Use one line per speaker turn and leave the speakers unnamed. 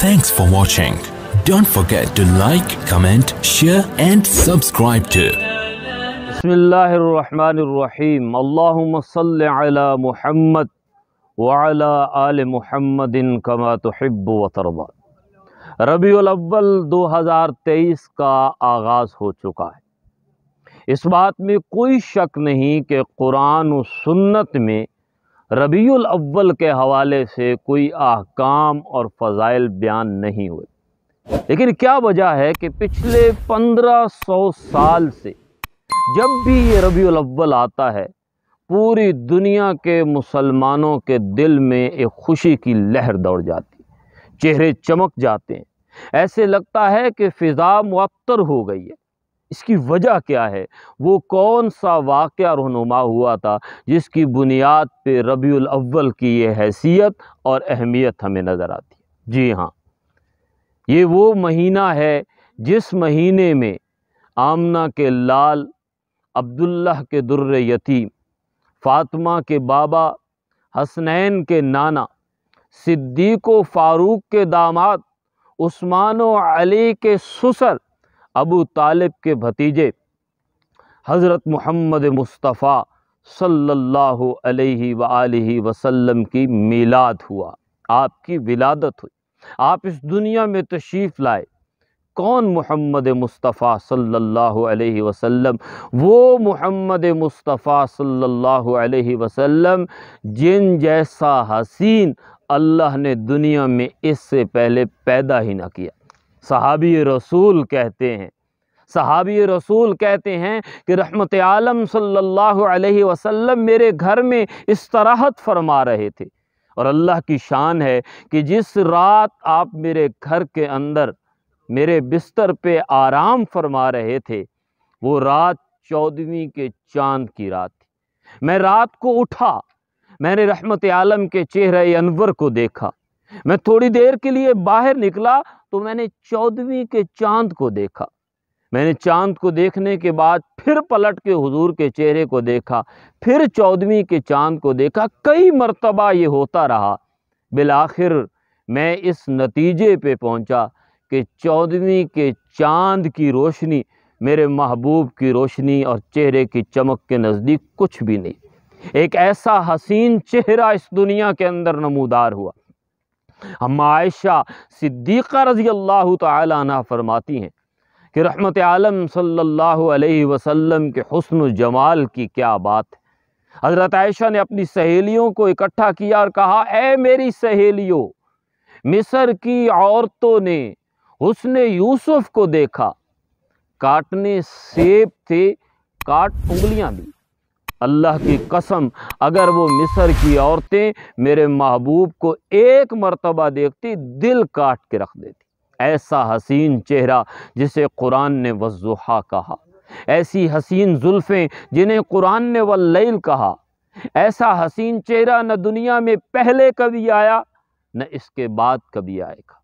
Thanks for watching. Don't forget to like, comment, share and subscribe to
Bismillahirrahmanirrahim. Allahumma salli ala Muhammad wa ala ali Muhammadin kama tuhibbu wa tarda. Rabiul अव्वल 2023 का आगाज़ हो चुका है। इस बात में कोई शक नहीं कि कुरान और सुन्नत में रबीउल अव्वल के हवाले से कोई अहकाम और फ़ज़ाइल बयान नहीं हुए। लेकिन क्या वजह है कि पिछले 1500 साल से जब भी ये रबीउल अव्वल आता है, पूरी दुनिया के मुसलमानों के दिल में एक खुशी की लहर दौड़ जाती, चेहरे चमक जाते हैं, ऐसे लगता है कि फ़िज़ा मुअत्तर हो गई है। इसकी वजह क्या है? वो कौन सा वाक़या रहनुमा हुआ था जिसकी बुनियाद पे रबीउल अव्वल की ये हैसियत और अहमियत हमें नज़र आती है? जी हाँ, ये वो महीना है जिस महीने में आमना के लाल, अब्दुल्लाह के दुर्र यतीम, फ़ातिमा के बाबा, हसनैन के नाना, सिद्दीक़ व फ़ारूक के दामाद, उस्मान व अली के ससुर, अबू तालिब के भतीजे हज़रत मोहम्मद मुस्तफ़ा सल्लल्लाहु अलैहि व आलिहि वसल्लम की मीलाद हुआ, आपकी विलादत हुई, आप इस दुनिया में तशरीफ़ लाए। कौन मोहम्मद मुस्तफ़ा सल्लल्लाहु अलैहि वसल्लम? वो मोहम्मद मुस्तफ़ा सल्लल्लाहु अलैहि वसल्लम जिन जैसा हसीन अल्लाह ने दुनिया में इससे पहले पैदा ही ना किया। सहाबी रसूल कहते हैं कि रहमत आलम सल्लल्लाहु अलैहि वसल्लम मेरे घर में इस्तराहत फरमा रहे थे, और अल्लाह की शान है कि जिस रात आप मेरे घर के अंदर मेरे बिस्तर पे आराम फरमा रहे थे, वो रात 14वीं के चाँद की रात थी। मैं रात को उठा, मैंने रहमत आलम के चेहरे अनवर को देखा। मैं थोड़ी देर के लिए बाहर निकला तो मैंने 14वीं के चाँद को देखा। मैंने चाँद को देखने के बाद फिर पलट के हुजूर के चेहरे को देखा, फिर 14वीं के चाँद को देखा। कई मर्तबा ये होता रहा। बिलाखिर मैं इस नतीजे पे पहुंचा कि 14वीं के चाँद की रोशनी मेरे महबूब की रोशनी और चेहरे की चमक के नज़दीक कुछ भी नहीं। एक ऐसा हसीन चेहरा इस दुनिया के अंदर नमूदार हुआ। अम्मा आयशा सिद्दीक़ा रज़ी अल्लाह तआला अन्हा फरमाती हैं कि रहमत आलम सल्लल्लाहु अलैहि वसल्लम के हुस्न व जमाल की क्या बात है। हज़रत आयशा ने अपनी सहेलियों को इकट्ठा किया और कहा, ऐ मेरी सहेलियों, मिस्र की औरतों ने हुस्न यूसुफ को देखा, काटने सेब थे, काट उंगलियां भी। अल्लाह की कसम, अगर वो मिस्र की औरतें मेरे महबूब को एक मर्तबा देखती, दिल काट के रख देती। ऐसा हसीन चेहरा जिसे कुरान ने वज़्ज़ुहा कहा, ऐसी हसीन जुल्फ़ें जिन्हें कुरान ने वल्लैल कहा। ऐसा हसीन चेहरा न दुनिया में पहले कभी आया, न इसके बाद कभी आएगा।